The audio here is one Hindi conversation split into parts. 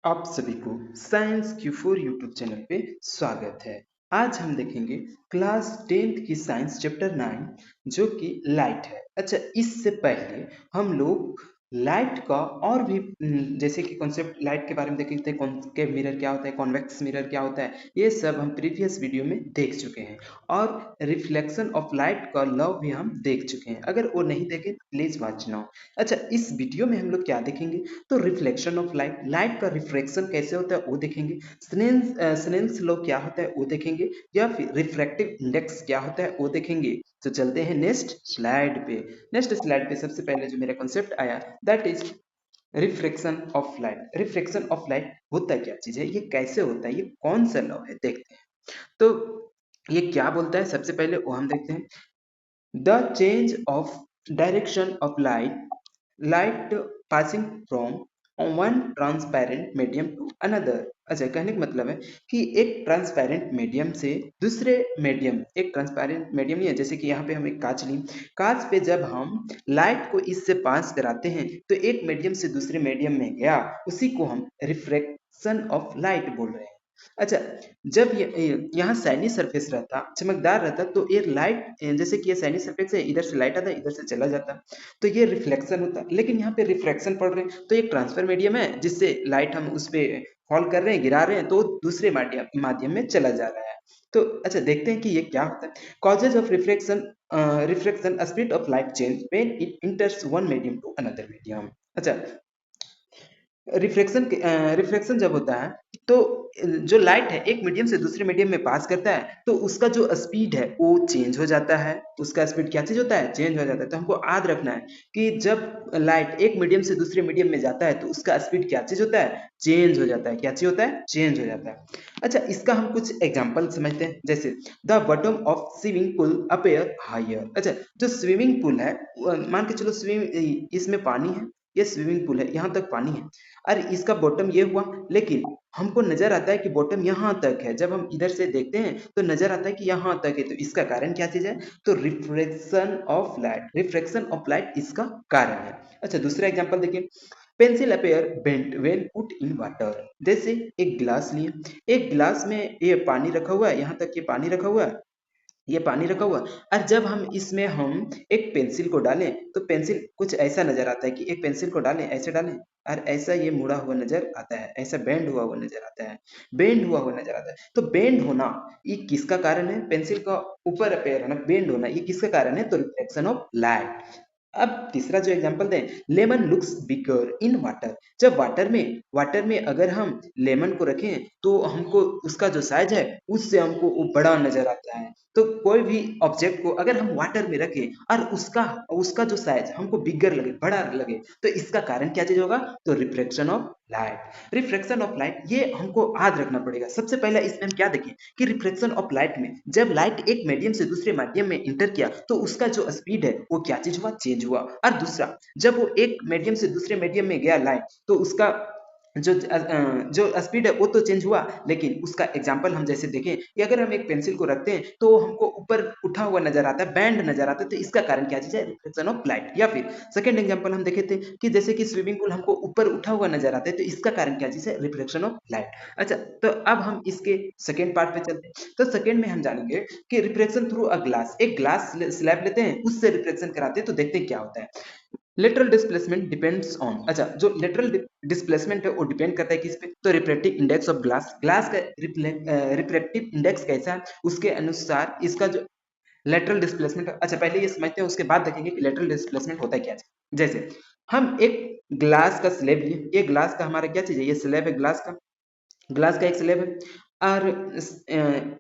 आप सभी को साइंस Q4 यूट्यूब चैनल पे स्वागत है। आज हम देखेंगे क्लास 10th की साइंस चैप्टर 9 जो कि लाइट है। अच्छा, इससे पहले हम लोग लाइट का और भी जैसे कि कॉन्सेप्ट लाइट के बारे में देखे थे, कॉन्केव मिरर क्या होता है, कॉन्वेक्स मिरर क्या होता है, ये सब हम प्रीवियस वीडियो में देख चुके हैं। और रिफ्लेक्शन ऑफ लाइट का लॉ भी हम देख चुके हैं। अगर वो नहीं देखे प्लीज वॉच नाउ। अच्छा, इस वीडियो में हम लोग क्या देखेंगे, तो रिफ्लेक्शन ऑफ लाइट, लाइट का रिफ्रैक्शन कैसे होता है वो देखेंगे। स्नेल्स लॉ क्या होता है वो देखेंगे, या फिर रिफ्रैक्टिव इंडेक्स क्या होता है वो देखेंगे। तो चलते हैं नेक्स्ट स्लाइड पे। नेक्स्ट स्लाइड पे सबसे पहले जो मेरा कॉन्सेप्ट आया that is refraction of light. Refraction of light होता क्या चीज है, ये कैसे होता है, ये कौन सा लॉ है, देखते हैं। तो ये क्या बोलता है, सबसे पहले वो हम देखते हैं। The change of direction of light passing from one transparent medium to another. अच्छा, कहने का मतलब है कि एक ट्रांसपेरेंट मीडियम से दूसरे मीडियम, एक ट्रांसपेरेंट मीडियम नहीं है, जैसे कि यहाँ पे हम एक कांच ली, कांच पे जब हम लाइट को इससे पास कराते हैं तो एक मीडियम से दूसरे मीडियम में गया, उसी को हम रिफ्रैक्शन ऑफ लाइट बोल रहे हैं। अच्छा, जब ये यहाँ सैनी सरफेस रहता, चमकदार रहता, तो ये लाइट जैसे कि ये सैनी सरफेस है, इधर से लाइट आता, इधर से चला जाता, तो ये रिफ्लेक्शन होता। लेकिन यहाँ पे रिफ्रैक्शन पड़ रहे हैं, तो एक ट्रांसफर मीडियम है जिससे लाइट हम उस पे फॉल कर रहे हैं, गिरा रहे हैं, तो दूसरे माध्यम माध्यम में चला जा रहा है। तो अच्छा, देखते हैं कि ये क्या होता है। Causes of refraction speed of light change when it enters one medium to another medium. अच्छा, रिफ्रैक्शन जब होता है तो जो लाइट है एक मीडियम से दूसरे मीडियम में पास करता है, तो उसका जो स्पीड है वो चेंज हो जाता है। उसका स्पीड क्या चीज होता है, चेंज हो जाता है। तो हमको याद रखना है कि जब लाइट एक मीडियम से दूसरे मीडियम में जाता है तो उसका स्पीड क्या चीज होता है, चेंज हो जाता है। क्या चीज होता है, चेंज हो जाता है। अच्छा, इसका हम कुछ एग्जांपल समझते हैं, जैसे the bottom of swimming pool appear higher. अच्छा, जो स्विमिंग पूल है, मान के चलो स्विमिंग, इसमें पानी है, ये स्विमिंग पूल है, यहाँ तक पानी है, अरे इसका बॉटम ये हुआ, लेकिन हमको नजर आता है कि बॉटम यहाँ तक है। जब हम इधर से देखते हैं तो नजर आता है कि यहाँ तक है, तो इसका कारण क्या चीज है, तो refraction of light. Refraction of light इसका कारण है। अच्छा, दूसरा एग्जांपल देखिए। Pencil appear bent when put in water. जैसे एक गिलास लिए, एक गिलास में ये पानी रखा हुआ है, यहाँ तक ये पानी रखा हुआ है, ये पानी रखा हुआ, और जब हम एक पेंसिल को डालें तो पेंसिल कुछ ऐसा नजर आता है कि एक पेंसिल को डालें, ऐसे डालें, और ऐसा ये मुड़ा हुआ नजर आता है, ऐसा बेंड हुआ हुआ नजर आता है, बेंड हुआ हुआ नजर आता है। तो बेंड होना ये किसका कारण है, पेंसिल का ऊपर अपेयर होना, बेंड होना, ये किसका कारण है, तो रिफ्लेक्शन ऑफ लाइट। अब तीसरा जो एग्जांपल दें, lemon looks bigger in water. जब वाटर में अगर हम लेमन को रखें तो हमको उसका जो साइज है उससे हमको वो बड़ा नजर आता है। तो कोई भी ऑब्जेक्ट को अगर हम वाटर में रखें और उसका उसका जो साइज हमको बिगर लगे, बड़ा लगे, तो इसका कारण क्या चीज होगा, तो reflection of light. Reflection of light ये हमको याद रखना पड़ेगा। सबसे पहले इसमें हम क्या देखें कि रिफ्लेक्शन ऑफ लाइट में जब लाइट एक मीडियम से दूसरे माध्यम में इंटर किया तो उसका जो स्पीड है वो क्या चीज हुआ, चेंज हुआ। और दूसरा, जब वो एक मीडियम से दूसरे मीडियम में गया लाइट, तो उसका जो स्पीड है वो तो चेंज हुआ, लेकिन उसका एग्जांपल हम जैसे देखें कि अगर हम एक पेंसिल को रखते हैं तो हमको ऊपर उठा हुआ नजर आता है, बैंड नजर आता है, तो इसका कारण क्या चीज है, रिफ्लेक्शन ऑफ लाइट। या फिर सेकंड एग्जांपल हम देखे थे कि जैसे कि स्विमिंग पूल हमको ऊपर उठा हुआ नजर आता है, तो इसका कारण क्या चीज है, रिफ्लेक्शन ऑफ लाइट। अच्छा, तो अब हम इसके सेकंड पार्ट पे चलते हैं। तो सेकंड में हम जानेंगे कि रिफ्लेक्शन थ्रू अ ग्लास। एक ग्लास स्लैब लेते हैं, उससे रिफ्लेक्शन कराते हैं, तो देखते हैं क्या होता है। Lateral displacement depends on. अच्छा, जो लेटरल डिस्प्लेसमेंट है वो डिपेंड करता है किस पे, तो रिफ्रैक्टिव इंडेक्स ऑफ ग्लास का रिफ्रैक्टिव इंडेक्स कैसा है उसके अनुसार इसका जो लेटरल डिस्प्लेसमेंट। अच्छा, पहले ये समझते हैं, उसके बाद देखेंगे कि लेटरल डिस्प्लेसमेंट होता है क्या है। जैसे हम एक ग्लास का स्लेब लिए, ये ग्लास का हमारा क्या चीज है, ये स्लेब है ग्लास का एक स्लेब है, और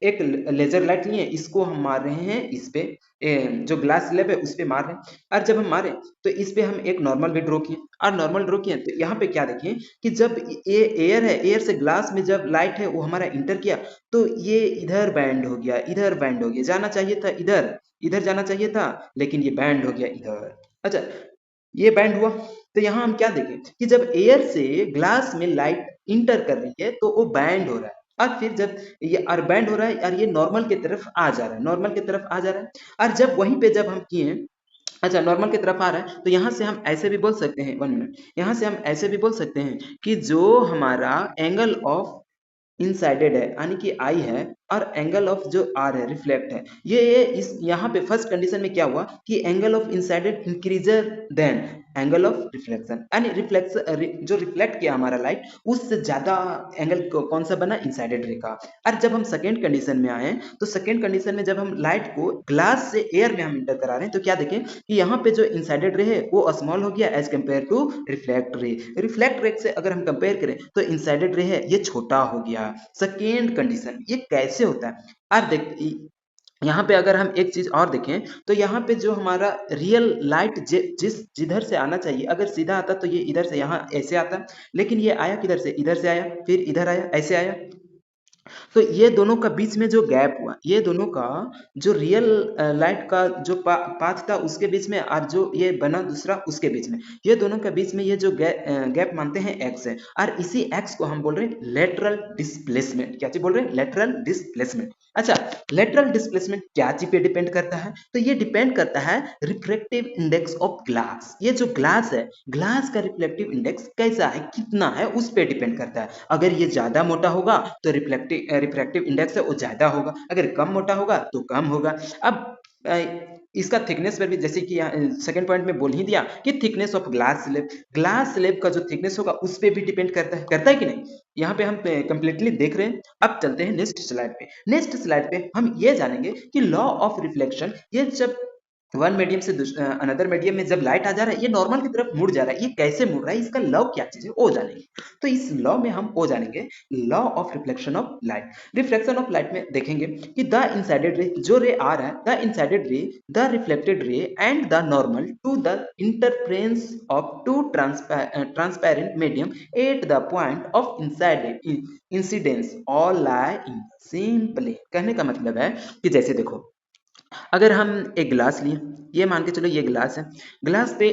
एक लेजर लाइट लिए, इसको हम मार रहे हैं इस पे, जो ग्लास स्लेब है उस पे मार रहे हैं। और जब हम मारे तो इस पे हम एक नॉर्मल भी ड्रॉ किए, और नॉर्मल ड्रॉ किए तो यहाँ पे क्या देखिए कि जब ये एयर है, एयर से ग्लास में जब लाइट है वो हमारा इंटर किया, तो ये इधर बैंड हो गया, इधर बैंड हो गया, जाना चाहिए था इधर, इधर जाना चाहिए था, लेकिन ये बैंड हो गया इधर। अच्छा, ये बैंड हुआ, तो यहाँ हम क्या देखें कि जब एयर से ग्लास में लाइट इंटर कर रही है तो वो बैंड हो रहा है, और फिर जब ये और बैंड हो रहा है और ये नॉर्मल की तरफ आ जा रहा है, नॉर्मल की तरफ आ जा रहा है। और जब वहीं पे जब हम किए अच्छा, नॉर्मल की तरफ आ रहा है, तो यहाँ से हम ऐसे भी बोल सकते हैं, 1 मिनट, यहाँ से हम ऐसे भी बोल सकते हैं कि जो हमारा एंगल ऑफ इनसाइडेड है यानी कि आई है, और एंगल ऑफ जो आर है रिफ्लेक्ट है, ये इस यहाँ पे फर्स्ट कंडीशन में क्या हुआ कि angle of incidence increases than angle of reflection, यानी रिफ्लेक्शन जो रिफ्लेक्ट किया हमारा लाइट उससे ज्यादा एंगल कौन सा बना, इनसाइडेड रे का। और जब हम सेकेंड कंडीशन में आए तो सेकेंड कंडीशन में जब हम लाइट को ग्लास से एयर में हम इंटर करा रहे हैं तो क्या देखें कि यहाँ पे जो इनसाइडेड रे है वो स्मॉल हो गया एज कंपेयर टू रिफ्लेक्ट रे। रिफ्लेक्ट रे से अगर हम कंपेयर करें तो इनसाइडेड रे है ये छोटा हो गया। सेकेंड कंडीशन ये कैसे होता है, अब देख यहाँ पे अगर हम एक चीज और देखें तो यहाँ पे जो हमारा रियल लाइट जिधर से आना चाहिए, अगर सीधा आता तो ये इधर से यहाँ ऐसे आता, लेकिन ये आया किधर से, इधर से आया, फिर इधर आया, ऐसे आया। तो ये दोनों का बीच में जो गैप हुआ, ये दोनों का जो रियल लाइट का जो पाथ था उसके बीच में, और जो ये बना दूसरा उसके बीच में, ये दोनों के बीच में ये जो गैप मानते हैं एक्स है, और इसी एक्स को हम बोल रहे हैं लेटरल डिस्प्लेसमेंट। क्या चीज बोल रहे हैं, लेटरल डिस्प्लेसमेंट। अच्छा, लेटरल डिस्प्लेसमेंट क्या चीज पे डिपेंड करता है, तो ये डिपेंड करता है रिफ्रैक्टिव इंडेक्स ऑफ ग्लास। ये जो ग्लास है, ग्लास का रिफ्लेक्टिव इंडेक्स कैसा है, कितना है, उस पे डिपेंड करता है। अगर ये ज्यादा मोटा होगा तो रिफ्रैक्टिव इंडेक्स है वो ज्यादा होगा, अगर कम मोटा होगा तो कम होगा। अब इसका थिकनेस पर भी, जैसे कि सेकंड पॉइंट में बोल ही दिया कि थिकनेस ऑफ ग्लास स्लेब का जो थिकनेस होगा उस पे भी डिपेंड करता है कि नहीं। यहाँ पे हम कंप्लीटली देख रहे हैं। अब चलते हैं नेक्स्ट स्लाइड पे। नेक्स्ट स्लाइड पे हम ये जानेंगे कि लॉ ऑफ रिफ्लेक्शन, ये जब वन मीडियम से अनदर मीडियम में जब लाइट आ जा रहा है, ये नॉर्मल की तरफ मुड़ जा रहा है, ये कैसे मुड़ रहा है, इसका लॉ क्या चीज है वो जानेंगे। तो इस लॉ में हम वो जानेंगे law of reflection of light. Reflection of light में देखेंगे कि द इनसाइडेड रे, जो रे आ रहा है, the incident ray, the reflected ray and the normal to the interface of two transparent medium at the point of incident incidence all lie in same plane. कहने का मतलब है कि जैसे देखो, अगर हम एक ग्लास लिए, ये मान के चलो ये ग्लास है, ग्लास पे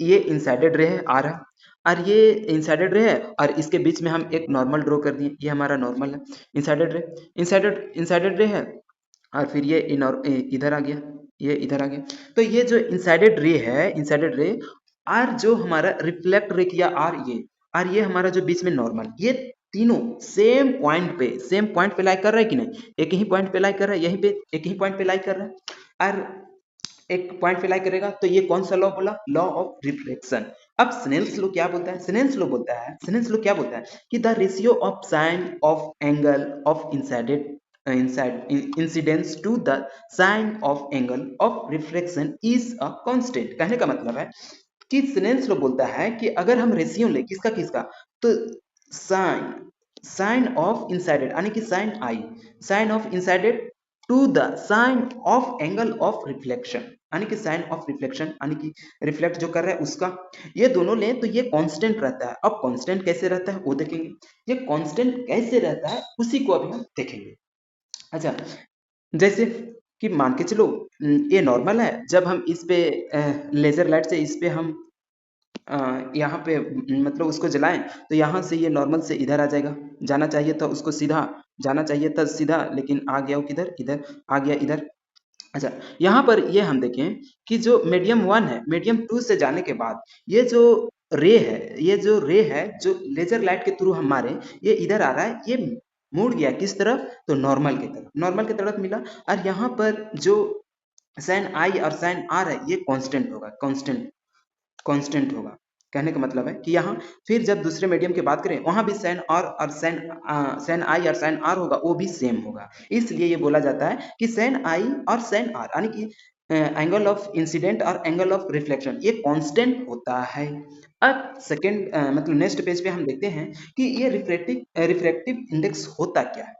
ये इंसाइडेड रे है आ रहा, और ये इंसाइडेड रे है, और इसके बीच में हम एक नॉर्मल ड्रॉ कर दिए, ये हमारा नॉर्मल है। इंसाइडेड रे, इंसाइडेड रे है, और फिर ये इधर आ गया, ये इधर आ गया। तो ये जो इंसाइडेड रे है, इंसाइडेड रे, और जो हमारा रिफ्लेक्ट रे किया आर, ये और ये हमारा जो बीच में नॉर्मल, ये तीनों सेम पॉइंट पे लाई कर रहा है कि नहीं, एक ही पॉइंट पे लाई कर रहा है, यहीं पे एक ही पॉइंट पे लाई कर रहा है, और एक पॉइंट पे लाई करेगा, तो ये कौन सा लॉ बोला, लॉ ऑफ रिफ्लेक्शन। अब स्नेल्स लॉ क्या बोलता है, स्नेल्स लॉ क्या बोलता है कि the ratio of sine of angle of incidence to the sine of angle of reflection is a constant. कहने का मतलब है कि स्नेल्स लॉ बोलता है कि अगर हम रेशियो ले किसका किसका, तो साइन साइन ऑफ इंसाइडेड यानी कि sine of incidence to the sine of angle of reflection, यानी कि साइन ऑफ रिफ्लेक्शन यानी कि रिफ्लेक्ट जो कर रहा है उसका, ये दोनों लें तो ये कांस्टेंट रहता है। अब कांस्टेंट कैसे रहता है वो देखेंगे, ये कांस्टेंट कैसे रहता है उसी को अभी हम देखेंगे। अच्छा, जैसे कि मान के चलो ये नॉर्मल है, जब हम इस पे लेजर लाइट से इस पे हम यहाँ पे मतलब उसको जलाएं, तो यहाँ से ये नॉर्मल से इधर आ जाएगा, जाना चाहिए था उसको सीधा, जाना चाहिए था सीधा, लेकिन आ गया वो किधर, इधर आ गया, इधर। अच्छा, यहाँ पर ये हम देखें कि जो मीडियम 1 है, मीडियम 2 से जाने के बाद ये जो रे है जो लेजर लाइट के थ्रू हमारे ये इधर आ रहा है, ये मुड़ गया किस तरफ, तो नॉर्मल की तरफ मिला। और यहाँ पर जो साइन आई और साइन आर है ये कांस्टेंट होगा। कहने का मतलब है कि यहाँ फिर जब दूसरे मीडियम की बात करें, वहां भी और साइन आई और साइन आर होगा, वो भी सेम होगा। इसलिए ये बोला जाता है कि साइन आई और साइन आर यानी कि एंगल ऑफ इंसिडेंट और एंगल ऑफ रिफ्लेक्शन ये कांस्टेंट होता है। अब सेकेंड मतलब नेक्स्ट पेज पे हम देखते हैं कि ये रिफ्रैक्टिव इंडेक्स होता क्या है।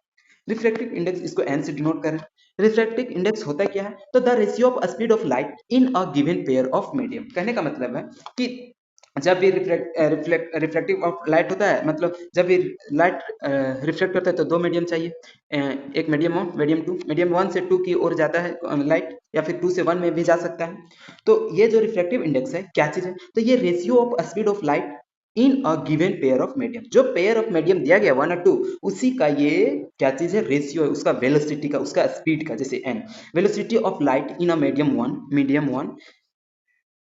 रिफ्रैक्टिव इंडेक्स, इसको एन से डिनोट करें। रिफ्रैक्टिव इंडेक्स होता क्या है, तो the ratio of speed of light in a given pair of medium. कहने का मतलब है कि जब भी रिफ्लेक्टिव ऑफ लाइट होता है, मतलब जब भी लाइट रिफ्लेक्ट करता है तो दो मीडियम चाहिए, एक मीडियम 1, मीडियम 1 से 2 की ओर जाता है लाइट, या फिर 2 से 1 में भी जा सकता है। तो ये जो रिफ्लेक्टिव इंडेक्स है क्या चीज है, तो ये ratio of speed of light in a given pair of medium, जो पेयर ऑफ मीडियम दिया गया 1 और 2, उसी का ये क्या चीज है, रेशियो है उसका वेलोसिटी का, उसका स्पीड का। जैसे N, velocity of light in a medium 1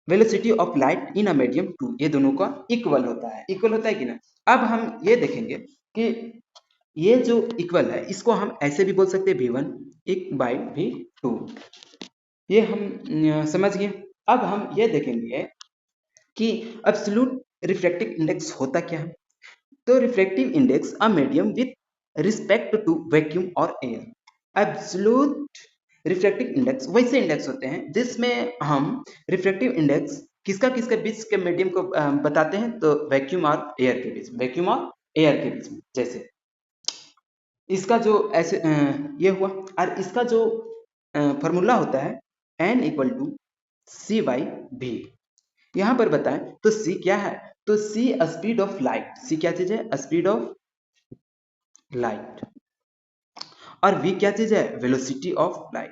velocity of light in a medium two, ये दोनों का इक्वल होता है, इक्वल होता है कि ना। अब हम ये देखेंगे कि ये जो इक्वल है इसको हम ऐसे भी बोल सकते हैं v1 एक बाई v2, ये हम समझ गए। अब हम ये देखेंगे कि एब्सोल्यूट रिफ्रैक्टिव इंडेक्स होता क्या है। तो refractive index a medium with respect to vacuum और एयर। एब्सोल्यूट रिफ्रैक्टिव इंडेक्स वैसे इंडेक्स होते हैं जिसमें हम रिफ्रैक्टिव इंडेक्स किसका किसके बीच के मीडियम को बताते हैं, तो वैक्यूम और एयर के बीच, वैक्यूम और एयर के बीच में। जैसे इसका जो ऐसे ये हुआ, और इसका जो फॉर्मूला होता है n equal to C by V. यहाँ पर बताएं तो c क्या है, तो c speed of light, c क्या चीज है, स्पीड ऑफ लाइट, और v क्या चीज है, velocity of light,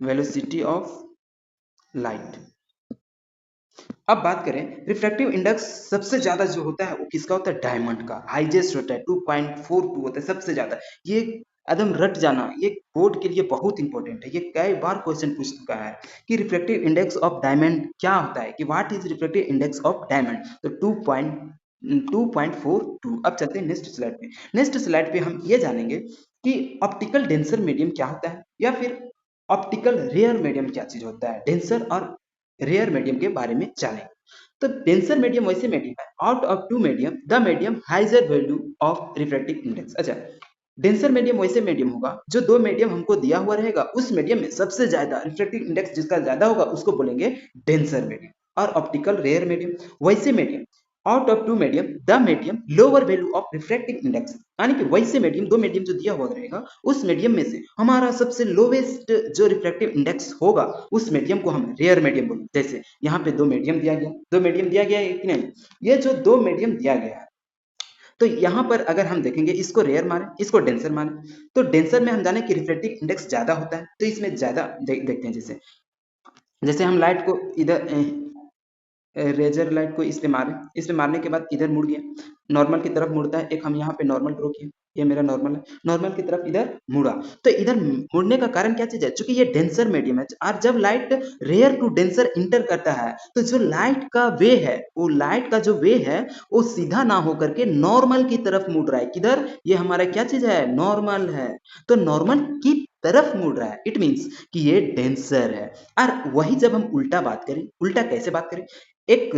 velocity of light. अब बात करें रिफ्रैक्टिव इंडेक्स सबसे ज्यादा जो होता है वो किसका होता है, डायमंड का, हाईएस्ट होता है 2.42 होता है सबसे ज्यादा। ये एकदम रट जाना, ये बोर्ड के लिए बहुत इंपॉर्टेंट है, ये कई बार क्वेश्चन पूछ चुका है कि रिफ्रैक्टिव इंडेक्स ऑफ डायमंड क्या होता है, कि what is refractive index of diamond, तो 2.42। अब चलते हैं नेक्स्ट स्लाइड पे। नेक्स्ट स्लाइड पे हम ये जानेंगे कि ऑप्टिकल डेंसर मीडियम क्या होता है, या फिर ऑप्टिकल रेयर मीडियम क्या चीज होता है, डेंसर और रेयर मीडियम के बारे में जानेंगे। तो डेंसर मीडियम वैसे मीडियम है out of two medium the medium higher value of refractive index. अच्छा, डेंसर मीडियम वैसे मीडियम होगा जो दो मीडियम हमको दिया हुआ रहेगा, उस मीडियम में सबसे ज्यादा रिफ्रैक्टिव इंडेक्स जिसका ज्यादा होगा उसको बोलेंगे डेंसर मीडियम। और ऑप्टिकल रेयर मीडियम वैसे medium out of two medium the medium lower value of refractive index, यानी कि वैसे मीडियम, दो मीडियम जो दिया हुआ रहेगा उस मीडियम में से हमारा सबसे लोवेस्ट जो रिफ्रैक्टिव इंडेक्स होगा उस मीडियम को हम रेयर मीडियम बोलेंगे। जैसे यहाँ पे दो मीडियम दिया गया, दो मीडियम दिया गया है कि नहीं, ये जो दो मीडियम दिया गया है, तो यहाँ पर अगर हम देखेंगे इसको रेयर माने इसको डेंसर माने, तो डेंसर में हम जाने कि रिफ्रैक्टिव इंडेक्स ज्यादा होता है, तो इसमें ज्यादा देखते हैं। जैसे जैसे हम लाइट को इधर रेजर लाइट को इस पे मारे, इस पे मारने के बाद इधर मुड़ गया, नॉर्मल की तरफ मुड़ता है, एक हम यहाँ पे नॉर्मल ड्रॉ किए, ये मेरा नॉर्मल है, नॉर्मल की तरफ इधर मुड़ा, तो इधर मुड़ने का कारण क्या चीज है, चूंकि ये डेंसर मीडियम है, और जब light rare to denser enter करता है तो जो लाइट का वे है, वो लाइट का जो वे है वो सीधा ना होकर के नॉर्मल की तरफ मुड़ रहा है। किधर, ये हमारा क्या चीज है, नॉर्मल है, तो नॉर्मल की तरफ मुड़ रहा है, इट मीन्स कि ये डेंसर है। और वही जब हम उल्टा बात करें, उल्टा कैसे बात करें, एक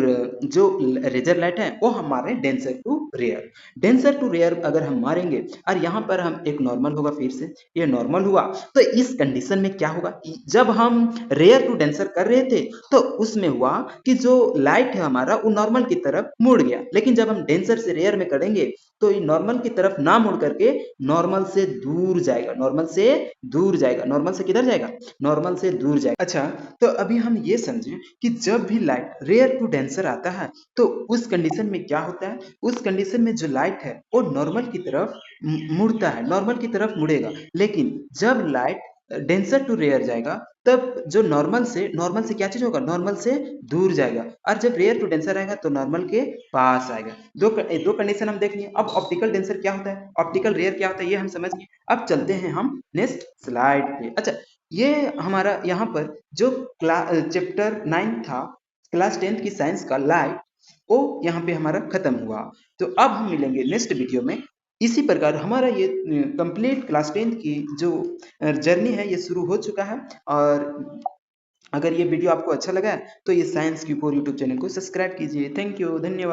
जो रेजर लाइट है वो हमारे denser to rare, denser to rare अगर हम मारेंगे और यहाँ पर हम एक नॉर्मल होगा, फिर से ये नॉर्मल हुआ, तो इस कंडीशन में क्या होगा, जब हम रेयर टू डेंसर कर रहे थे तो उसमें हुआ कि जो लाइट है हमारा वो नॉर्मल की तरफ मुड़ गया, लेकिन जब हम डेंसर से रेयर में करेंगे तो ये नॉर्मल की तरफ ना मुड़ करके नॉर्मल से दूर जाएगा, नॉर्मल से दूर जाएगा, नॉर्मल से किधर जाएगा, नॉर्मल से दूर जाएगा। अच्छा, तो अभी हम ये समझें कि जब भी लाइट रेयर टू डेंसर आता है तो उस कंडीशन में क्या होता है, उस कंडीशन में जो लाइट है वो नॉर्मल की तरफ मुड़ता है, नॉर्मल की तरफ मुड़ेगा, लेकिन जब लाइट डेंसर टू रेयर जाएगा तब जो नॉर्मल से क्या चीज होगा, नॉर्मल से दूर जाएगा, और जब रेयर टू डेंसर आएगा तो नॉर्मल के पास आएगा। दो कंडीशन हम देख लिए। अब ऑप्टिकल डेंसर क्या होता है, ऑप्टिकल रेयर क्या होता है, ये हम समझ गए। अब चलते हैं हम नेक्स्ट स्लाइड पे। अच्छा, ये हमारा यहाँ पर जो चैप्टर 9 था, क्लास 10 की साइंस का लाइट, वो यहाँ पे हमारा खत्म हुआ। तो अब हम मिलेंगे नेक्स्ट वीडियो में। इसी प्रकार हमारा ये कंप्लीट क्लास 10 की जो जर्नी है ये शुरू हो चुका है। और अगर ये वीडियो आपको अच्छा लगा है तो ये साइंस की 4 यूट्यूब चैनल को सब्सक्राइब कीजिए। थैंक यू, धन्यवाद।